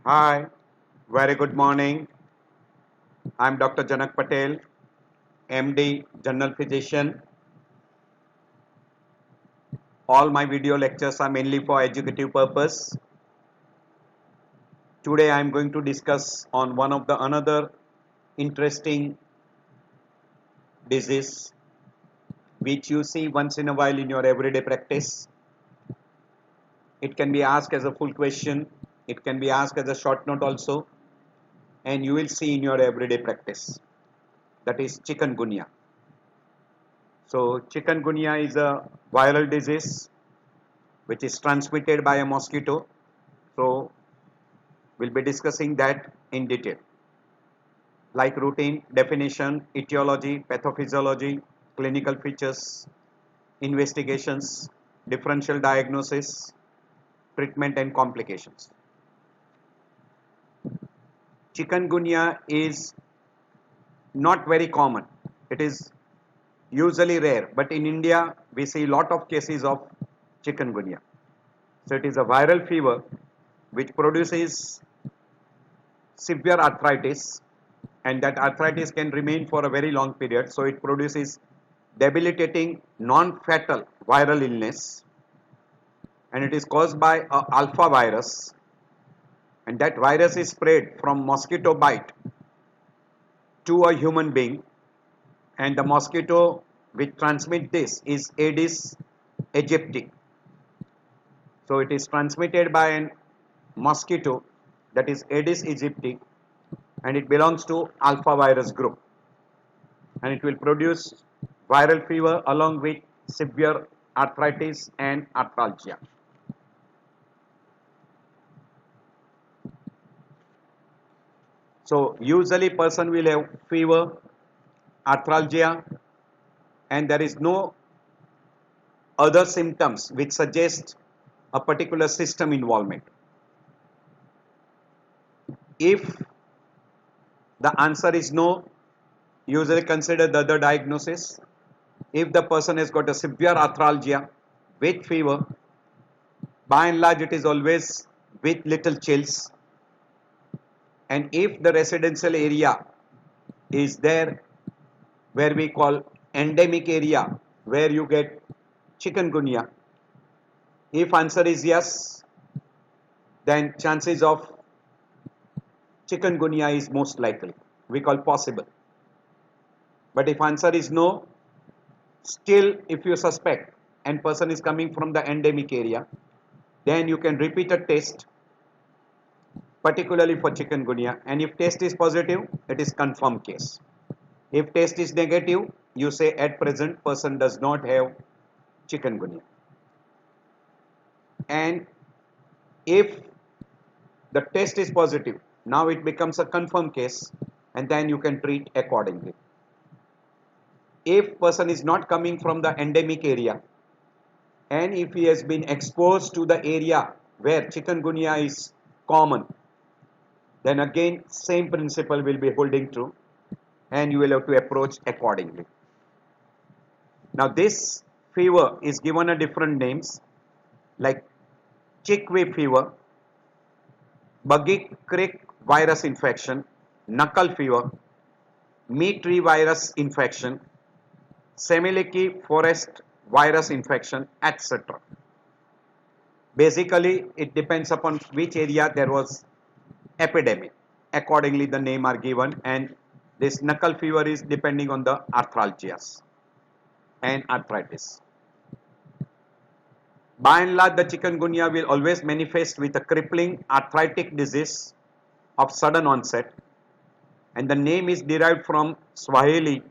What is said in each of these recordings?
Hi, very good morning. I'm Dr. Janak Patel, MD, General Physician. All my video lectures are mainly for educative purpose. Today I'm going to discuss on one of the another interesting disease which you see once in a while in your everyday practice. It can be asked as a full question, it can be asked as a short note also, and you will see in your everyday practice. That is chikungunya. So chikungunya is a viral disease which is transmitted by a mosquito. So we'll be discussing that in detail, like routine, definition, etiology, pathophysiology, clinical features, investigations, differential diagnosis, treatment and complications. Chikungunya is not very common. It is usually rare, but in India we see lot of cases of chikungunya. So it is a viral fever which produces severe arthritis, and that arthritis can remain for a very long period. So it produces debilitating non-fatal viral illness, and it is caused by a alpha virus, and that virus is spread from mosquito bite to a human being, and the mosquito which transmit this is Aedes aegypti. So it is transmitted by an mosquito, that is Aedes aegypti, and it belongs to alpha virus group, and it will produce viral fever along with severe arthritis and arthralgia. So usually person will have fever, arthralgia, and there is no other symptoms which suggest a particular system involvement. If the answer is no, usually consider the other diagnosis. If the person has got a severe arthralgia with fever, by and large it is always with little chills, and if the residential area is there where we call endemic area where you get chikungunya, if answer is yes, then chances of chikungunya is most likely, we call possible. But if answer is no, still if you suspect and person is coming from the endemic area, then you can repeat a test particularly for chikungunya, and if test is positive, it is confirmed case. If test is negative, you say at present person does not have chikungunya. And if the test is positive, now it becomes a confirmed case, and then you can treat accordingly. If person is not coming from the endemic area, and if he has been exposed to the area where chikungunya is common, then again same principle will be holding true, and you will have to approach accordingly. Now this fever is given a different names like chickweed fever, buggy crick virus infection, knuckle fever, meat tree virus infection, Semiliki forest virus infection, etc. Basically, it depends upon which area there was epidemic. Accordingly, the name are given, and this knuckle fever is depending on the arthralgias and arthritis. By and large, the chikungunya will always manifest with a crippling arthritic disease of sudden onset, and the name is derived from Swahili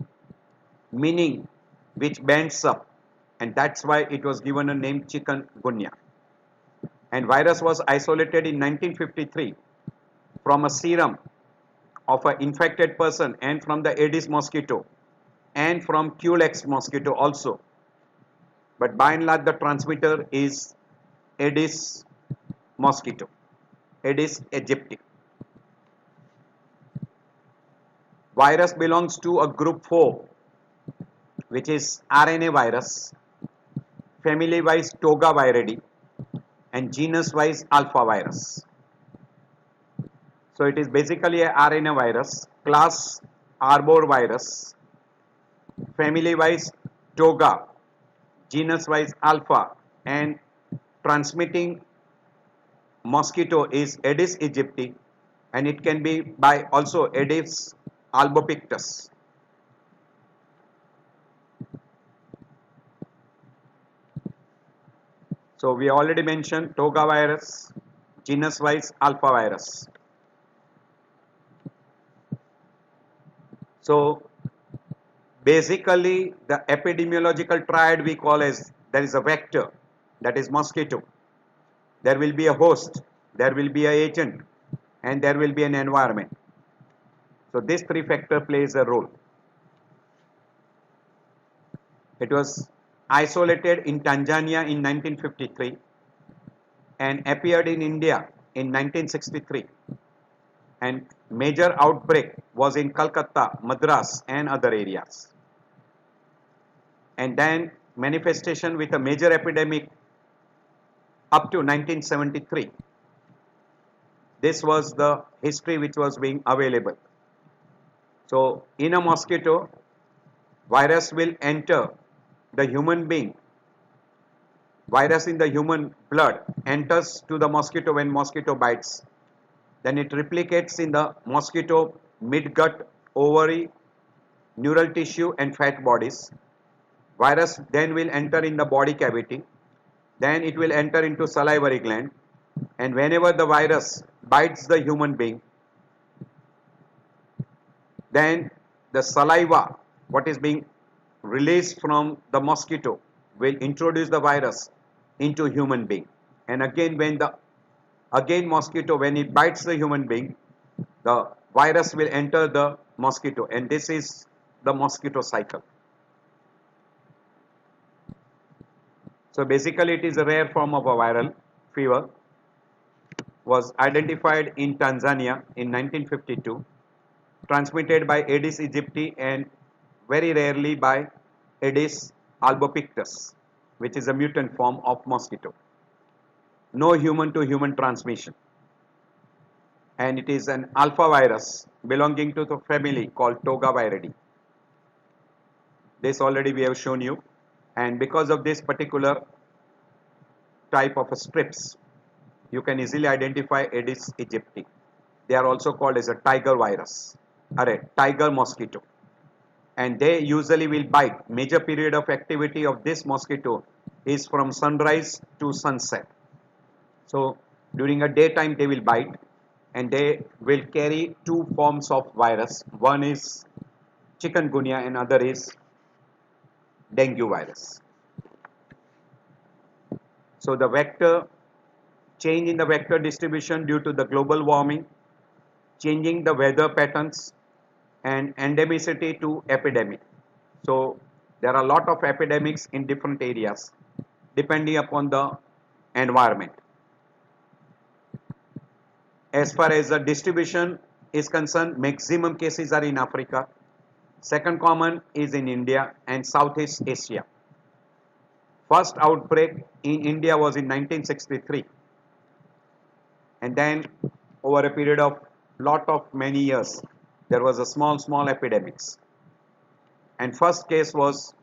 meaning which bends up, and that's why it was given a name chikungunya. And virus was isolated in 1953 from a serum of an infected person and from the Aedes mosquito and from Culex mosquito also. But by and large, the transmitter is Aedes mosquito, Aedes aegypti. Virus belongs to a group 4, which is RNA virus, family wise Togaviridae, and genus wise alpha virus. So it is basically a RNA virus, class arbovirus, family wise Toga, genus wise Alpha, and transmitting mosquito is Aedes aegypti, and it can be by also Aedes albopictus. So we already mentioned Toga virus, genus wise Alpha virus. So basically the epidemiological triad we call as there is a vector, that is mosquito, there will be a host, there will be an agent, and there will be an environment. So this three factor plays a role. It was isolated in Tanzania in 1953 and appeared in India in 1963, and major outbreak was in Calcutta, Madras and other areas. And then manifestation with a major epidemic up to 1973. This was the history which was being available. So in a mosquito, virus will enter the human being. Virus in the human blood enters to the mosquito when mosquito bites. Then it replicates in the mosquito midgut, ovary, neural tissue and fat bodies. Virus then will enter in the body cavity. Then it will enter into salivary gland, and whenever the virus bites the human being, then the saliva, what is being released from the mosquito, will introduce the virus into human being. And again mosquito, when it bites the human being, the virus will enter the mosquito, and this is the mosquito cycle. So basically it is a rare form of a viral fever, was identified in Tanzania in 1952, transmitted by Aedes aegypti and very rarely by Aedes albopictus, which is a mutant form of mosquito. No human to human transmission, and it is an alpha virus belonging to the family called Togaviridae. This already we have shown you, and because of this particular type of strips, you can easily identify Aedes aegypti. They are also called as a tiger virus or a tiger mosquito, and they usually will bite. Major period of activity of this mosquito is from sunrise to sunset. So during a daytime they will bite, and they will carry two forms of virus. One is chikungunya and other is dengue virus. So the vector, change in the vector distribution due to the global warming, changing the weather patterns, and endemicity to epidemic. So there are a lot of epidemics in different areas depending upon the environment. As far as the distribution is concerned, maximum cases are in Africa, second common is in India and Southeast Asia. First outbreak in India was in 1963, and then over a period of many years there was a small epidemics, and first case was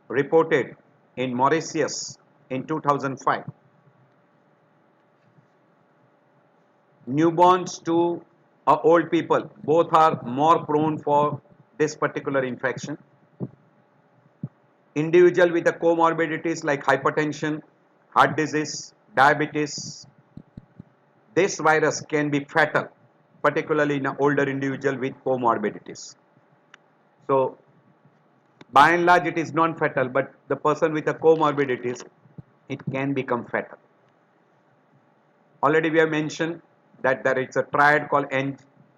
reported in Mauritius in 2005. Newborns to old people, both are more prone for this particular infection. Individual with the comorbidities like hypertension, heart disease, diabetes, this virus can be fatal, particularly in an older individual with comorbidities. So by and large it is non-fatal, but the person with the comorbidities, it can become fatal. Already we have mentioned that there is a triad called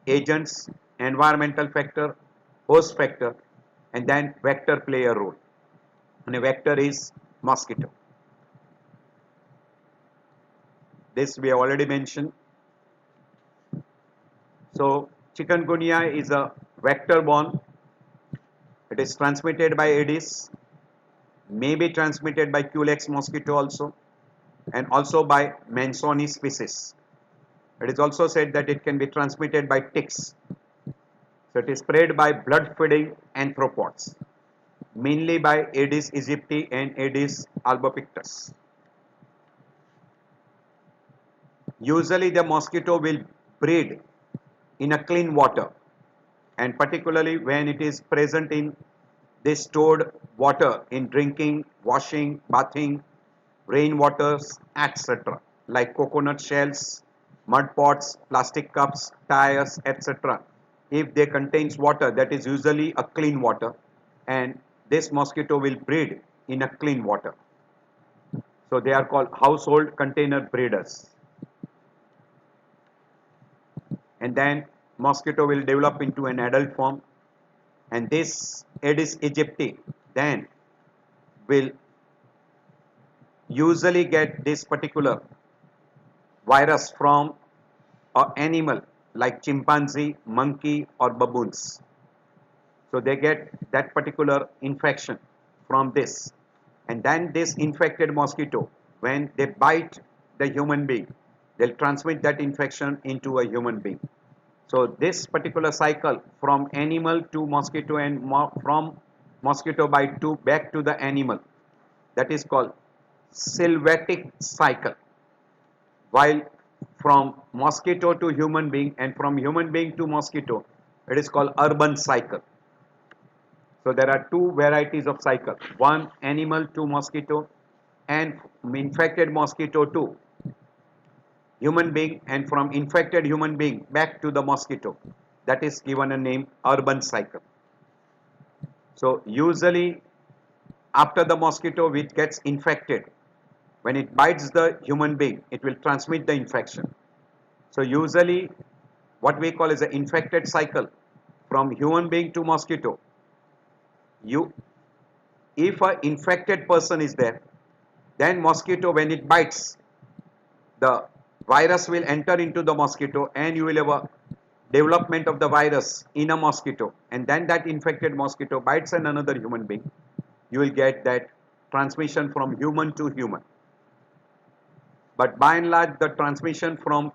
agents, environmental factor, host factor, and then vector play a role. And a vector is mosquito. This we have already mentioned. So chikungunya is a vector borne. It is transmitted by Aedes, may be transmitted by Culex mosquito also, and also by Mansoni species. It is also said that it can be transmitted by ticks. So it is spread by blood-feeding arthropods, mainly by Aedes aegypti and Aedes albopictus. Usually the mosquito will breed in a clean water, and particularly when it is present in this stored water in drinking, washing, bathing, rainwaters, etc. like coconut shells, mud pots, plastic cups, tires, etc. If they contains water, that is usually a clean water, and this mosquito will breed in a clean water. So they are called household container breeders. And then mosquito will develop into an adult form, and this Aedes aegypti then will usually get this particular virus from an animal like chimpanzee, monkey or baboons. So they get that particular infection from this, and then this infected mosquito, when they bite the human being, they'll transmit that infection into a human being. So this particular cycle from animal to mosquito and from mosquito bite to back to the animal, that is called sylvatic cycle. While from mosquito to human being and from human being to mosquito, it is called urban cycle. So there are two varieties of cycle, one animal to mosquito and infected mosquito to human being, and from infected human being back to the mosquito. That is given a name urban cycle. So usually after the mosquito which gets infected, when it bites the human being, it will transmit the infection. So usually what we call is an infected cycle from human being to mosquito. If an infected person is there, then mosquito when it bites, the virus will enter into the mosquito and you will have a development of the virus in a mosquito, and then that infected mosquito bites another human being. You will get that transmission from human to human. But by and large, the transmission from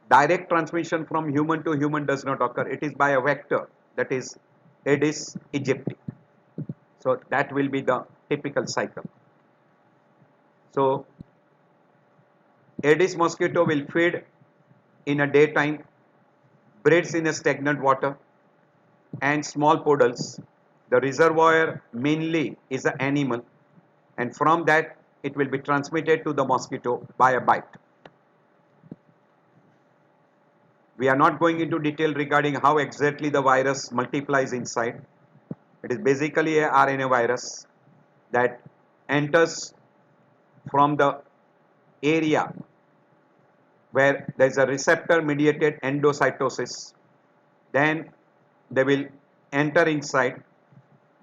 direct transmission from human to human does not occur. It is by a vector, that is Aedes aegypti. So that will be the typical cycle. So Aedes mosquito will feed in a daytime, breeds in a stagnant water and small puddles. The reservoir mainly is an animal, and from that it will be transmitted to the mosquito by a bite. We are not going into detail regarding how exactly the virus multiplies inside. It is basically a RNA virus that enters from the area where there is a receptor mediated endocytosis. Then they will enter inside,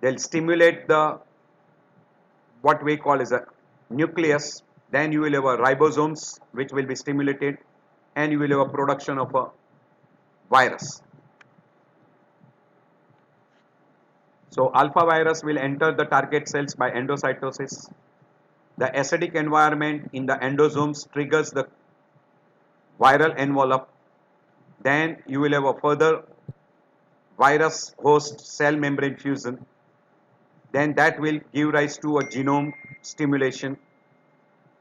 they'll stimulate the what we call as a nucleus, then you will have a ribosomes which will be stimulated, and you will have a production of a virus. So alpha virus will enter the target cells by endocytosis. The acidic environment in the endosomes triggers the viral envelope. Then you will have a further virus host cell membrane fusion. Then that will give rise to a genome stimulation.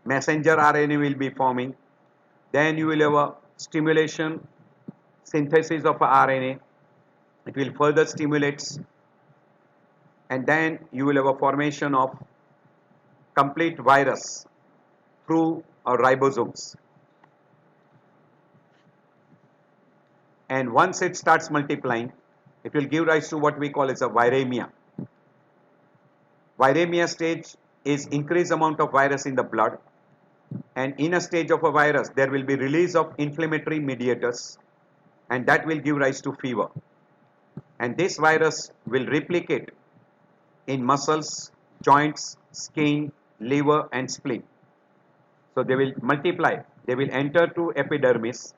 Messenger RNA will be forming. Then you will have a stimulation synthesis of a RNA. It will further stimulate, and then you will have a formation of complete virus through ribosomes. And once it starts multiplying, it will give rise to what we call as a viremia. Viremia stage is increased amount of virus in the blood, and in a stage of a virus there will be release of inflammatory mediators, and that will give rise to fever. And this virus will replicate in muscles, joints, skin, liver and spleen. So they will multiply, they will enter to epidermis,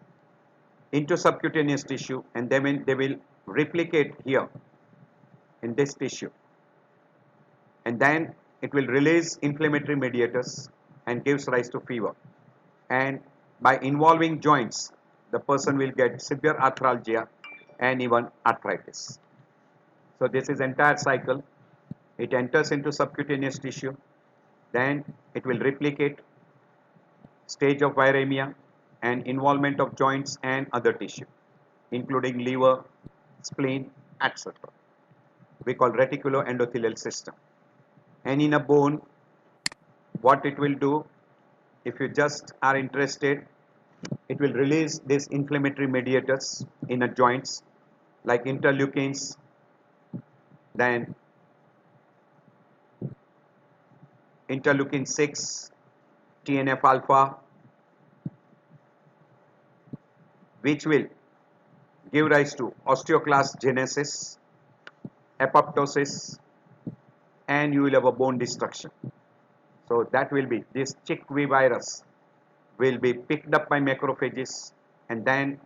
into subcutaneous tissue, and then they will replicate here in this tissue, and then it will release inflammatory mediators and gives rise to fever. And by involving joints, the person will get severe arthralgia and even arthritis. So this is entire cycle. It enters into subcutaneous tissue, then it will replicate, stage of viremia, and involvement of joints and other tissue, including liver, spleen, etc. We call reticuloendothelial system. And in a bone, what it will do, if you just are interested, it will release these inflammatory mediators in the joints like interleukins, then interleukin 6, TNF alpha, which will give rise to osteoclast genesis, apoptosis, and you will have a bone destruction. So that will be, this chickpea virus will be picked up by macrophages, and then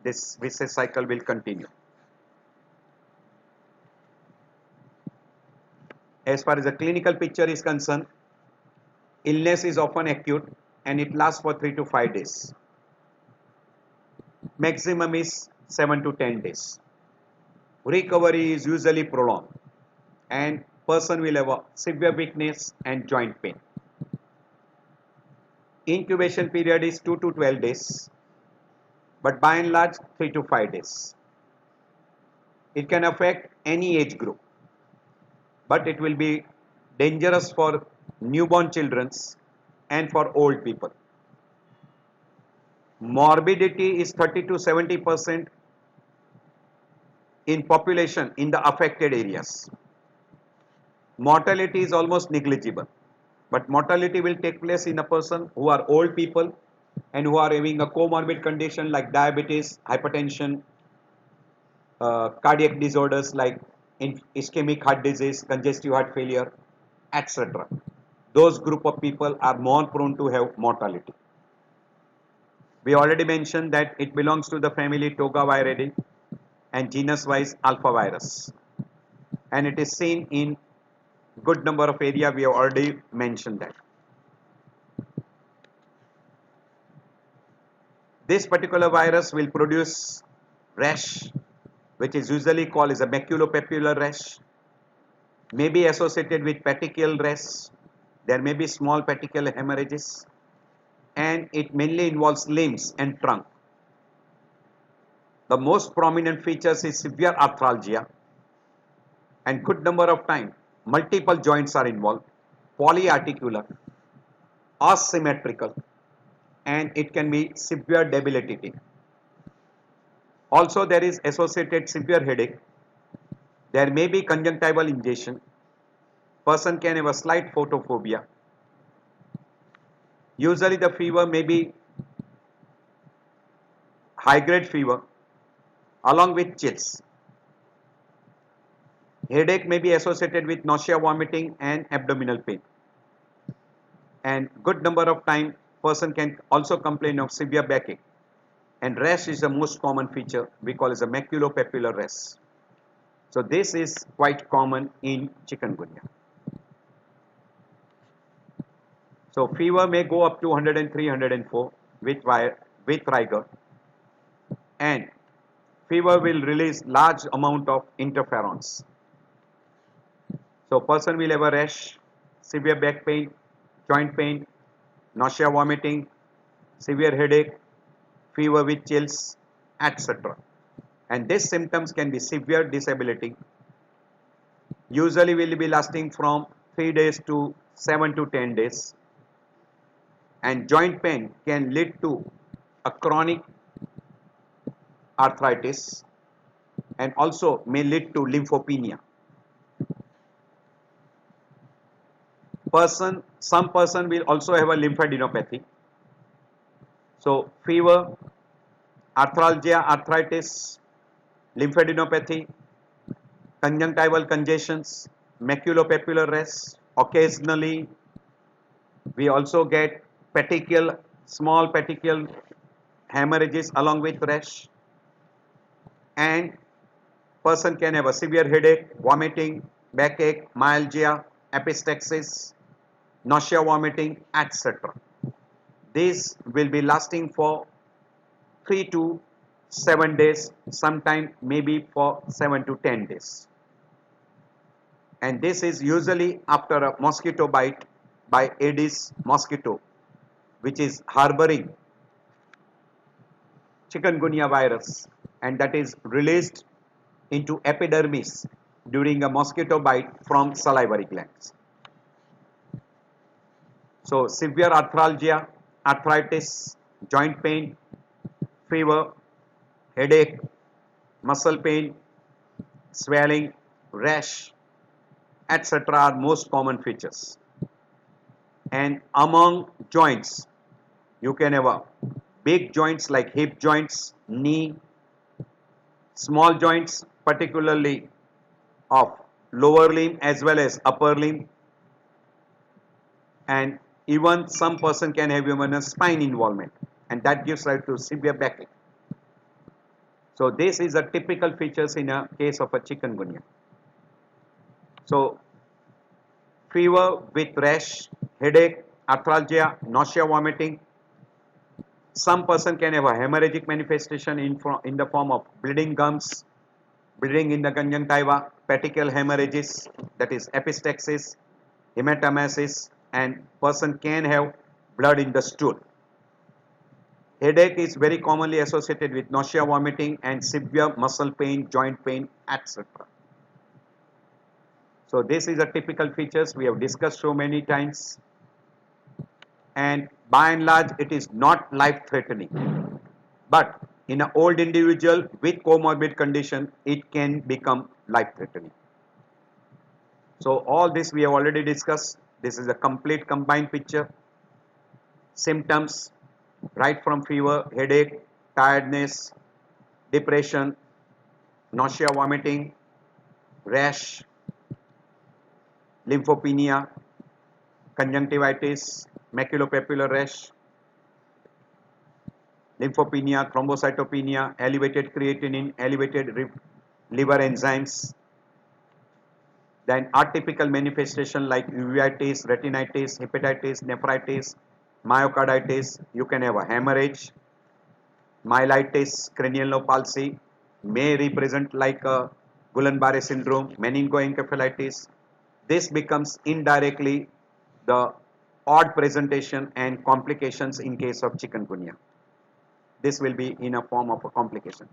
this vicious cycle will continue. As far as the clinical picture is concerned, illness is often acute and it lasts for 3 to 5 days. Maximum is 7 to 10 days. Recovery is usually prolonged and person will have a severe weakness and joint pain. Incubation period is 2 to 12 days, but by and large 3 to 5 days. It can affect any age group, but it will be dangerous for newborn children and for old people. Morbidity is 30 to 70% in population in the affected areas. Mortality is almost negligible, but mortality will take place in a person who are old people and who are having a comorbid condition like diabetes, hypertension, cardiac disorders like ischemic heart disease, congestive heart failure, etc. Those group of people are more prone to have mortality. We already mentioned that it belongs to the family Togaviridae and genus wise alphavirus, and it is seen in good number of area. We have already mentioned that. This particular virus will produce rash, which is usually called as a maculopapular rash, may be associated with petechial rash. There may be small petechial hemorrhages, and it mainly involves limbs and trunk. The most prominent features is severe arthralgia, and good number of time multiple joints are involved, polyarticular, asymmetrical, and it can be severe debilitating. Also there is associated severe headache. There may be conjunctival ingestion. Person can have a slight photophobia. Usually the fever may be high grade fever along with chills. Headache may be associated with nausea, vomiting and abdominal pain. And good number of time person can also complain of severe backache. And rash is the most common feature, we call as a maculopapular rash. So this is quite common in chikungunya. So fever may go up to 103, 104 with rigor, and fever will release large amount of interferons. So person will have a rash, severe back pain, joint pain, nausea, vomiting, severe headache, fever with chills, etc. And these symptoms can be severe disability. Usually will be lasting from 3 days to 7 to 10 days. And joint pain can lead to a chronic arthritis and also may lead to lymphopenia. Some person will also have a lymphadenopathy. So fever, arthralgia, arthritis, lymphadenopathy, conjunctival congestions, maculopapular rash. Occasionally we also get petechial, small petechial hemorrhages along with rash, and person can have a severe headache, vomiting, backache, myalgia, epistaxis, nausea, vomiting, etc. This will be lasting for 3 to 7 days, sometime maybe for 7 to 10 days. And this is usually after a mosquito bite by Aedes mosquito, which is harboring chikungunya virus, and that is released into epidermis during a mosquito bite from salivary glands. So severe arthralgia, arthritis, joint pain, fever, headache, muscle pain, swelling, rash, etc. are most common features. And among joints, you can have a big joints like hip joints, knee, small joints particularly of lower limb as well as upper limb, and even some person can have even a spine involvement, and that gives rise to severe backache. So this is a typical features in a case of a chikungunya. So fever with rash, headache, arthralgia, nausea, vomiting. Some person can have a hemorrhagic manifestation in the form of bleeding gums, bleeding in the conjunctiva, petechial hemorrhages, that is epistaxis, hematemesis, and person can have blood in the stool. Headache is very commonly associated with nausea, vomiting, and severe muscle pain, joint pain, etc. So this is a typical features we have discussed so many times, and by and large it is not life threatening, but in an old individual with comorbid condition it can become life threatening. So all this we have already discussed. This is a complete combined picture. Symptoms right from fever, headache, tiredness, depression, nausea, vomiting, rash, lymphopenia, conjunctivitis, maculopapular rash, lymphopenia, thrombocytopenia, elevated creatinine, elevated liver enzymes. Then atypical manifestation like uveitis, retinitis, hepatitis, nephritis, myocarditis. You can have a hemorrhage, myelitis, cranial palsy, may represent like a Guillain-Barré syndrome, meningoencephalitis. This becomes indirectly the odd presentation and complications in case of chikungunya. This will be in a form of a complication.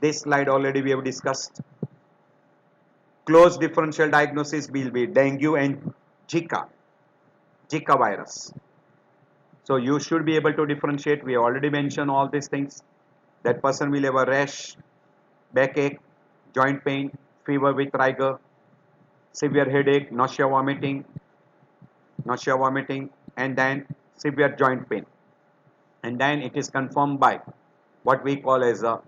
This slide already we have discussed. Close differential diagnosis will be dengue and Zika virus. So you should be able to differentiate. We already mentioned all these things. That person will have a rash, backache, joint pain, fever with rigor, severe headache, nausea, vomiting, and then severe joint pain. And then it is confirmed by what we call as a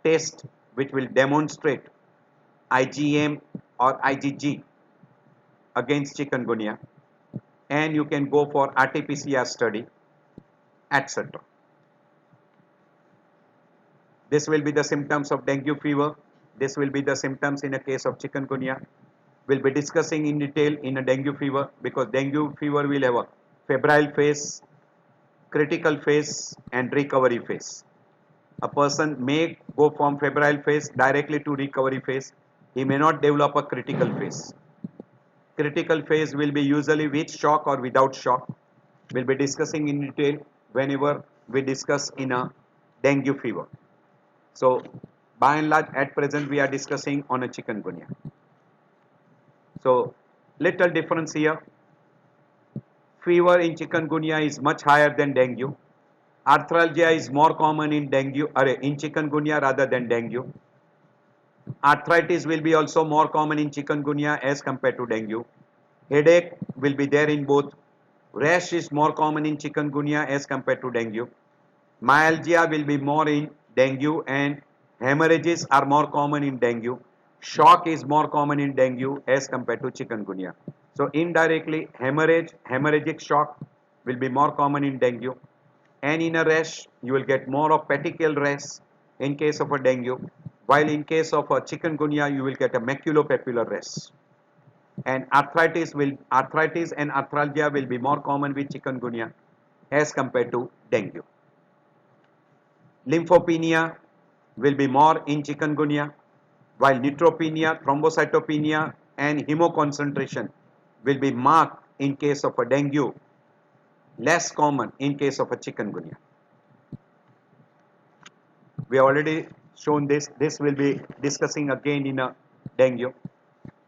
test which will demonstrate IgM or IgG against chikungunya, and you can go for RT-PCR study, etc. This will be the symptoms of dengue fever. This will be the symptoms in a case of chikungunya. We'll be discussing in detail in a dengue fever, because dengue fever will have a febrile phase, critical phase, and recovery phase. A person may go from febrile phase directly to recovery phase. He may not develop a critical phase. Critical phase will be usually with shock or without shock. We'll be discussing in detail whenever we discuss in a dengue fever. So by and large at present we are discussing on a chikungunya. So little difference here. Fever in chikungunya is much higher than dengue. Arthralgia is more common in chikungunya rather than dengue. Arthritis will be also more common in chikungunya as compared to dengue. Headache will be there in both. Rash is more common in chikungunya as compared to dengue. Myalgia will be more in dengue, and hemorrhages are more common in dengue. Shock is more common in dengue as compared to chikungunya. So indirectly hemorrhagic shock will be more common in dengue, and in a rash you will get more of petechial rash in case of a dengue, while in case of a chikungunya you will get a maculopapular rash. And arthritis and arthralgia will be more common with chikungunya as compared to dengue. Lymphopenia will be more in chikungunya, while neutropenia, thrombocytopenia and hemoconcentration will be marked in case of a dengue, less common in case of a chikungunya. We have already shown this. This will be discussing again in a dengue.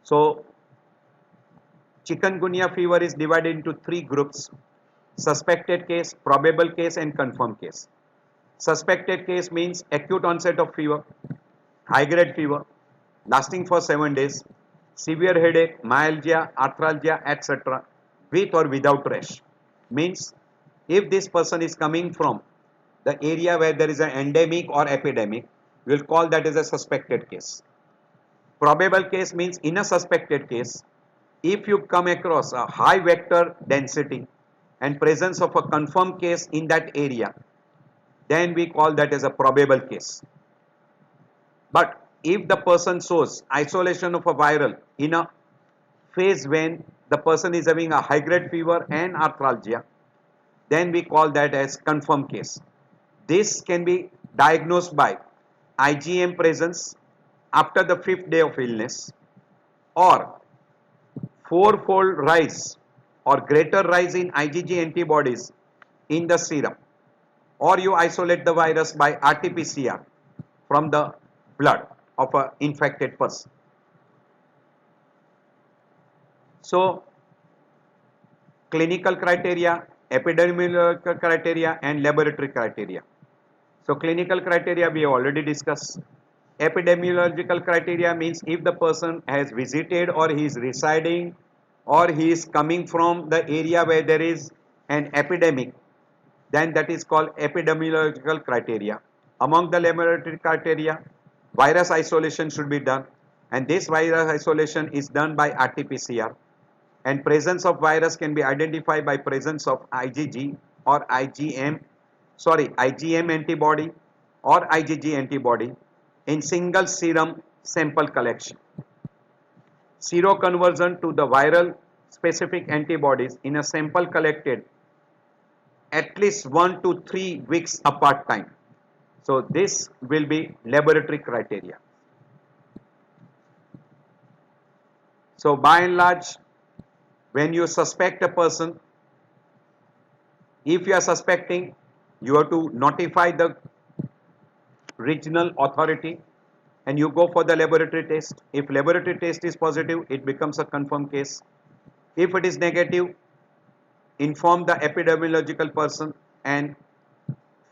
So chikungunya fever is divided into three groups: suspected case, probable case and confirmed case. Suspected case means acute onset of fever, high grade fever lasting for 7 days, severe headache, myalgia, arthralgia, etc. with or without rash. Means if this person is coming from the area where there is an endemic or epidemic, we will call that as a suspected case. Probable case means in a suspected case, if you come across a high vector density and presence of a confirmed case in that area, then we call that as a probable case. But if the person shows isolation of a viral in a phase when the person is having a high grade fever and arthralgia, then we call that as confirmed case. This can be diagnosed by IgM presence after the 5th day of illness, or fourfold rise or greater rise in IgG antibodies in the serum, or you isolate the virus by RT-PCR from the blood of an infected person. So clinical criteria, epidemiological criteria and laboratory criteria. So clinical criteria we have already discussed. Epidemiological criteria means if the person has visited or he is residing or he is coming from the area where there is an epidemic, then that is called epidemiological criteria. Among the laboratory criteria, virus isolation should be done, and this virus isolation is done by RT-PCR, and presence of virus can be identified by presence of IgG or IgM antibody or IgG antibody in single serum sample collection. Seroconversion to the viral specific antibodies in a sample collected at least 1 to 3 weeks apart time. So this will be laboratory criteria. So by and large, when you suspect a person, if you are suspecting, you have to notify the regional authority and you go for the laboratory test. If laboratory test is positive, it becomes a confirmed case. If it is negative, inform the epidemiological person and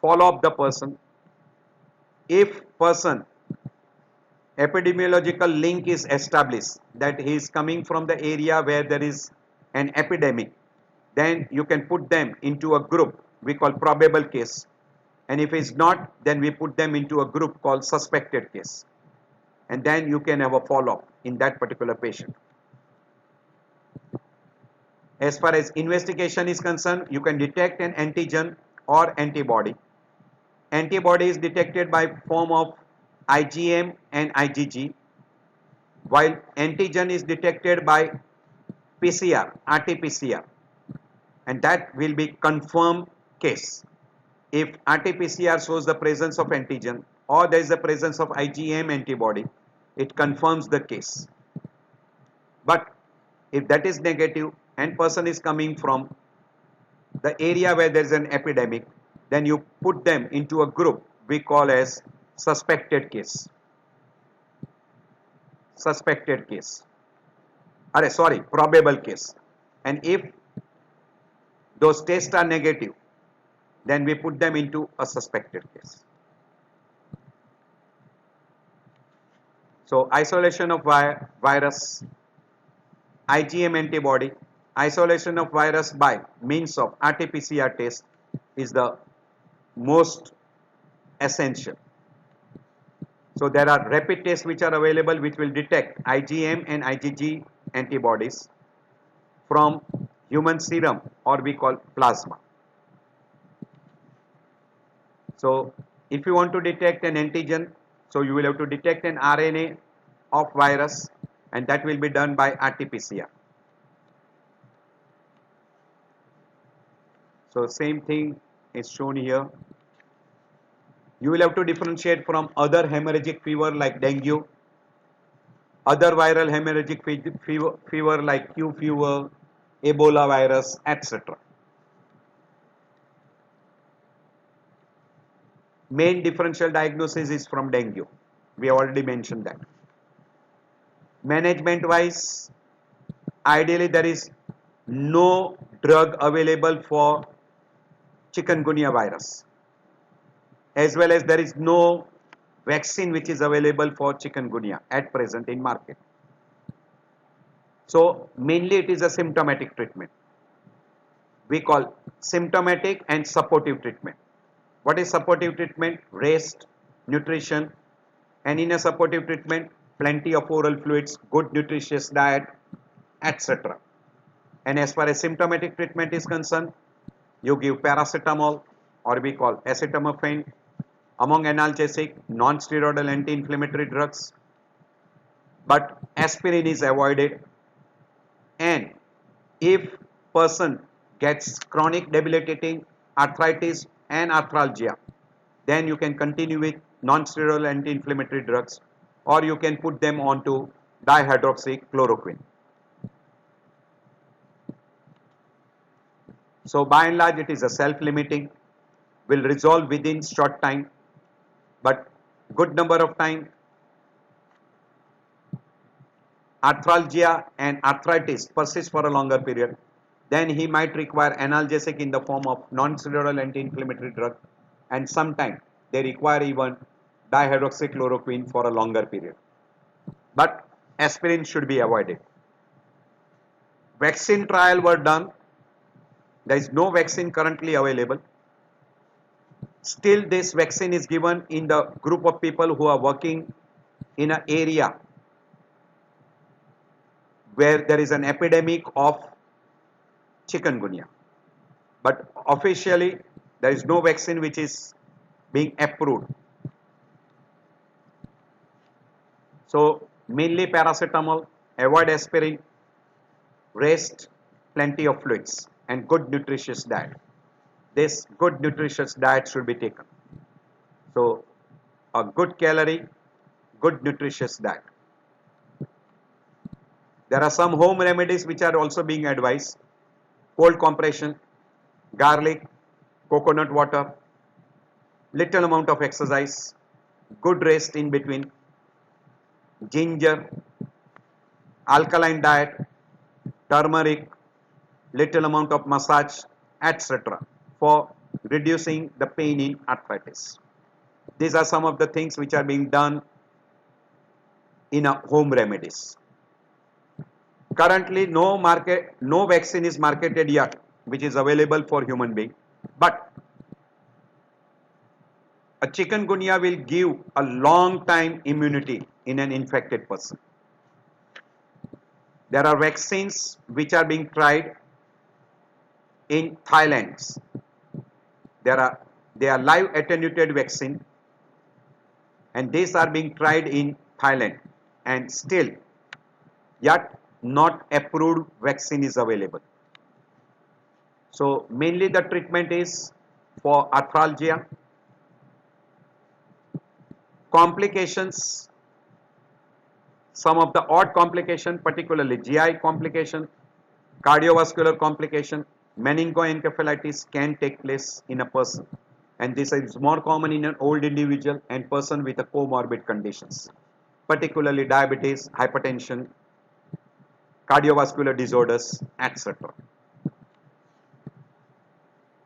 follow up the person. If person epidemiological link is established that he is coming from the area where there is an epidemic, then you can put them into a group we call probable case, and if it's not, then we put them into a group called suspected case, and then you can have a follow-up in that particular patient. As far as investigation is concerned, you can detect an antigen or antibody. Antibody is detected by form of IgM and IgG, while antigen is detected by PCR, RT-PCR, and that will be confirmed case. If RT-PCR shows the presence of antigen or there is the presence of IgM antibody, it confirms the case. But if that is negative and person is coming from the area where there is an epidemic, then you put them into a group we call as suspected case. Suspected case. Probable case. And if those tests are negative, then we put them into a suspected case. So isolation of virus, IgM antibody, isolation of virus by means of RT-PCR test is the most essential. So there are rapid tests which are available which will detect IgM and IgG antibodies from human serum or we call plasma. So if you want to detect an antigen, so you will have to detect an RNA of virus, and that will be done by RT-PCR. So same thing is shown here. You will have to differentiate from other hemorrhagic fever like dengue, other viral hemorrhagic fever like Q fever, Ebola virus, etc. Main differential diagnosis is from dengue. We already mentioned that. Management wise, ideally there is no drug available for chikungunya virus, as well as there is no vaccine which is available for chikungunya at present in market. So mainly it is a symptomatic treatment. We call symptomatic and supportive treatment. What is supportive treatment? Rest, nutrition, and in a supportive treatment, plenty of oral fluids, good nutritious diet, etc. And as far as symptomatic treatment is concerned, you give paracetamol, or we call acetaminophen, among analgesic, non-steroidal anti-inflammatory drugs, but aspirin is avoided. And if person gets chronic debilitating arthritis and arthralgia, then you can continue with non-steroidal anti-inflammatory drugs, or you can put them onto dihydroxychloroquine. So by and large it is a self-limiting, will resolve within short time, but good number of time arthralgia and arthritis persist for a longer period, then he might require analgesic in the form of non-steroidal anti-inflammatory drug, and sometimes they require even dihydroxychloroquine for a longer period. But aspirin should be avoided. Vaccine trial were done. There is no vaccine currently available. Still this vaccine is given in the group of people who are working in an area where there is an epidemic of chikungunya. But officially there is no vaccine which is being approved. So mainly paracetamol, avoid aspirin, rest, plenty of fluids, and good nutritious diet. This good nutritious diet should be taken. So a good calorie, good nutritious diet. There are some home remedies which are also being advised. Cold compression, garlic, coconut water, little amount of exercise, good rest in between, ginger, alkaline diet, turmeric, little amount of massage, etc. for reducing the pain in arthritis. These are some of the things which are being done in a home remedies. Currently no vaccine is marketed yet which is available for human being, but a chikungunya will give a long time immunity in an infected person. There are vaccines which are being tried in Thailand. They are live attenuated vaccine, and these are being tried in Thailand, and still yet not approved vaccine is available. So mainly the treatment is for arthralgia. Complications, some of the odd complication, particularly GI complication, cardiovascular complication, meningoencephalitis can take place in a person, and this is more common in an old individual and person with a comorbid conditions, particularly diabetes, hypertension, cardiovascular disorders, etc.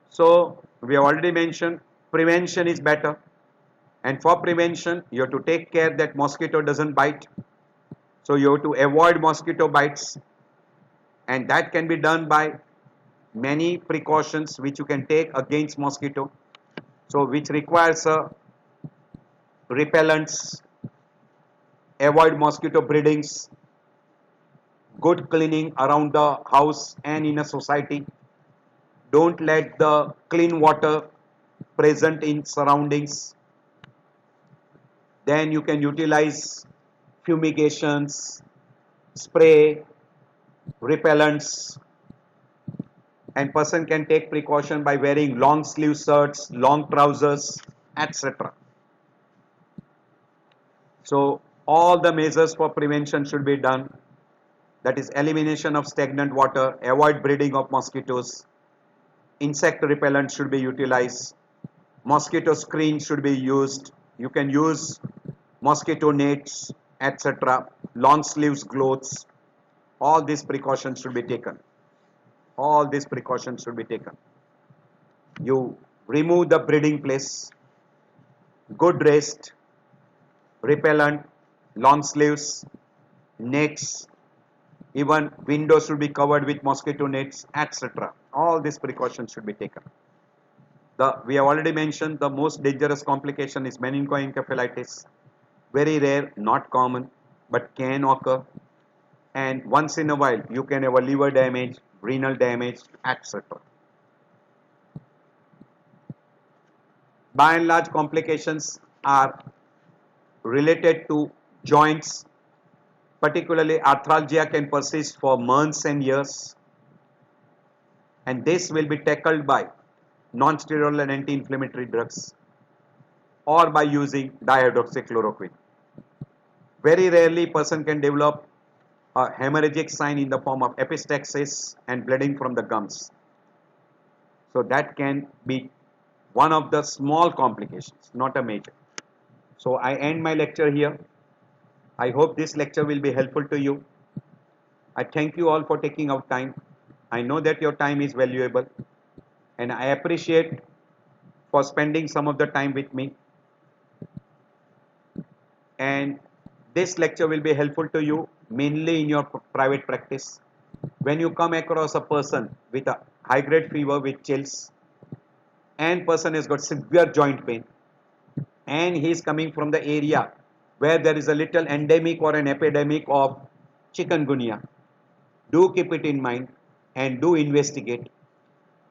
So we have already mentioned prevention is better, and for prevention you have to take care that mosquito doesn't bite. So you have to avoid mosquito bites, and that can be done by many precautions which you can take against mosquito. So which requires repellents, avoid mosquito breedings, good cleaning around the house and in a society. Don't let the clean water present in surroundings. Then you can utilize fumigations, spray, repellents, and person can take precaution by wearing long sleeve shirts, long trousers, etc. So all the measures for prevention should be done. That is elimination of stagnant water, avoid breeding of mosquitoes, insect repellent should be utilized, mosquito screen should be used. You can use mosquito nets, etc. Long sleeves clothes. All these precautions should be taken. All these precautions should be taken. You remove the breeding place, good rest, repellent, long sleeves, nets, even windows should be covered with mosquito nets, etc. All these precautions should be taken. We have already mentioned the most dangerous complication is meningoencephalitis. Very rare, not common, but can occur. And once in a while, you can have a liver damage, renal damage, etc. By and large, complications are related to joints, particularly arthralgia can persist for months and years, and this will be tackled by non-steroidal and anti-inflammatory drugs or by using dihydroxychloroquine. Very rarely person can develop a hemorrhagic sign in the form of epistaxis and bleeding from the gums. So that can be one of the small complications, not a major. So I end my lecture here. I hope this lecture will be helpful to you. I thank you all for taking out time. I know that your time is valuable and I appreciate for spending some of the time with me. And this lecture will be helpful to you mainly in your private practice. When you come across a person with a high grade fever with chills and person has got severe joint pain and he is coming from the area where there is a little endemic or an epidemic of chikungunya, do keep it in mind and do investigate.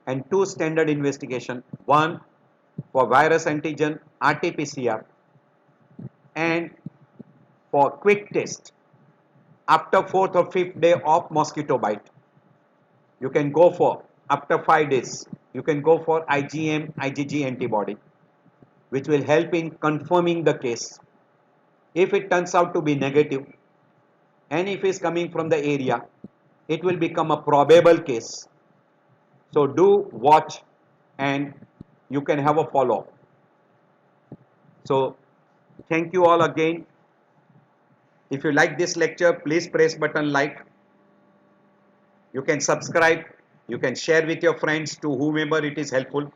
And two standard investigation, one for virus antigen RT-PCR and for quick test after 4th or 5th day of mosquito bite. You can go for after 5 days, you can go for IgM, IgG antibody, which will help in confirming the case. If it turns out to be negative and if it's coming from the area, it will become a probable case. So do watch and you can have a follow-up. So thank you all again. If you like this lecture, please press button like. You can subscribe. You can share with your friends to whomever it is helpful.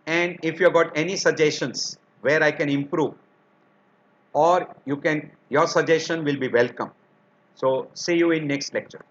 And if you got any suggestions where I can improve, or your suggestion will be welcome. So see you in next lecture.